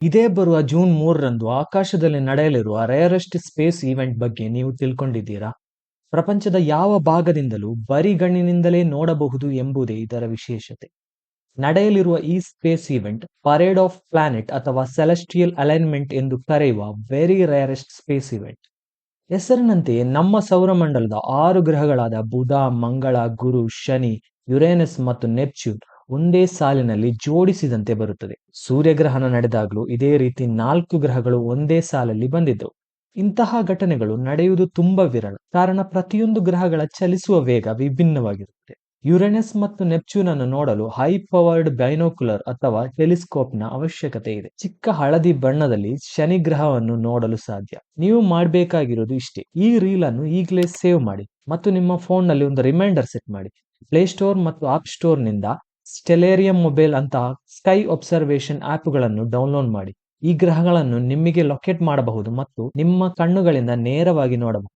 ಇದೇ ಬರುವ ಜೂನ್ 3ರಂದು ಆಕಾಶದಲ್ಲಿ ನಡೆಯಲಿರುವ ರೇರೆಸ್ಟ್ ಸ್ಪೇಸ್ ಈವೆಂಟ್ ಬಗ್ಗೆ ನೀವು ತಿಳ್ಕೊಂಡಿದ್ದೀರಾ? ಪ್ರಪಂಚದ ಯಾವ ಭಾಗದಿಂದಲೂ ಬರಿಗಣ್ಣಿನಿಂದಲೇ ನೋಡಬಹುದು ಎಂಬುದೇ ಇದರ ವಿಶೇಷತೆ. ನಡೆಯಲಿರುವ ಈ space event parade of planet ಅಥವಾ ಸೆಲೆಸ್ಟಿಯಲ್ ಅಲೈನ್ಮೆಂಟ್ ಎಂದು ಕರೆಯುವ ವೆರಿ ರೇರೆಸ್ಟ್ ಸ್ಪೇಸ್ ಈವೆಂಟ್. ಹೆಸರಿನಂತೆಯೇ ನಮ್ಮ ಸೌರಮಂಡಲದ 6 ಗ್ರಹಗಳಾದ ಬುಧ, ಮಂಗಳ, ಗುರು, ಶನಿ, ಯುರೇನಸ್ ಮತ್ತು ನೆಪ್ಚ್ಯೂನ್ ಒಂದೇ ಸಾಲಿನಲ್ಲಿ ಜೋಡಿಸಿದಂತೆ ಬರುತ್ತದೆ. ಸೂರ್ಯಗ್ರಹಣ ನಡೆದಾಗಲೂ ಇದೇ ರೀತಿ 4 ಗ್ರಹಗಳು ಒಂದೇ ಸಾಲಲ್ಲಿ ಬಂದಿದ್ದವು. ಇಂತಹ ಘಟನೆಗಳು ನಡೆಯುವುದು ತುಂಬಾ ವಿರಳ, ಕಾರಣ ಪ್ರತಿಯೊಂದು ಗ್ರಹಗಳ ಚಲಿಸುವ ವೇಗ ವಿಭಿನ್ನವಾಗಿರುತ್ತೆ. ಯುರೇನಸ್ ಮತ್ತು ನೆಪ್ಚ್ಯೂನ್ ಅನ್ನು ನೋಡಲು ಹೈ ಪವರ್ಡ್ ಬೈನೋಕ್ಯುಲರ್ ಅಥವಾ ಟೆಲಿಸ್ಕೋಪ್ನ ಅವಶ್ಯಕತೆ ಇದೆ. ಚಿಕ್ಕ ಹಳದಿ ಬಣ್ಣದಲ್ಲಿ ಶನಿ ಗ್ರಹವನ್ನು ನೋಡಲು ಸಾಧ್ಯ. ನೀವು ಮಾಡಬೇಕಾಗಿರೋದು ಇಷ್ಟೇ: ಈ ರೀಲ್ ಅನ್ನು ಈಗಲೇ ಸೇವ್ ಮಾಡಿ ಮತ್ತು ನಿಮ್ಮ ಫೋನ್ ನಲ್ಲಿ ಒಂದು ರಿಮೈಂಡರ್ ಸೆಟ್ ಮಾಡಿ. ಪ್ಲೇಸ್ಟೋರ್ ಮತ್ತು ಆಪ್ ಸ್ಟೋರ್ ನಿಂದ ಸ್ಟೆಲೇರಿಯಂ ಮೊಬೈಲ್ ಅಂತಹ ಸ್ಕೈ ಒಬ್ಸರ್ವೇಷನ್ ಆಪ್ಗಳನ್ನು ಡೌನ್ಲೋಡ್ ಮಾಡಿ. ಈ ಗ್ರಹಗಳನ್ನು ನಿಮಗೆ ಲೊಕೇಟ್ ಮಾಡಬಹುದು ಮತ್ತು ನಿಮ್ಮ ಕಣ್ಣುಗಳಿಂದ ನೇರವಾಗಿ ನೋಡಬಹುದು.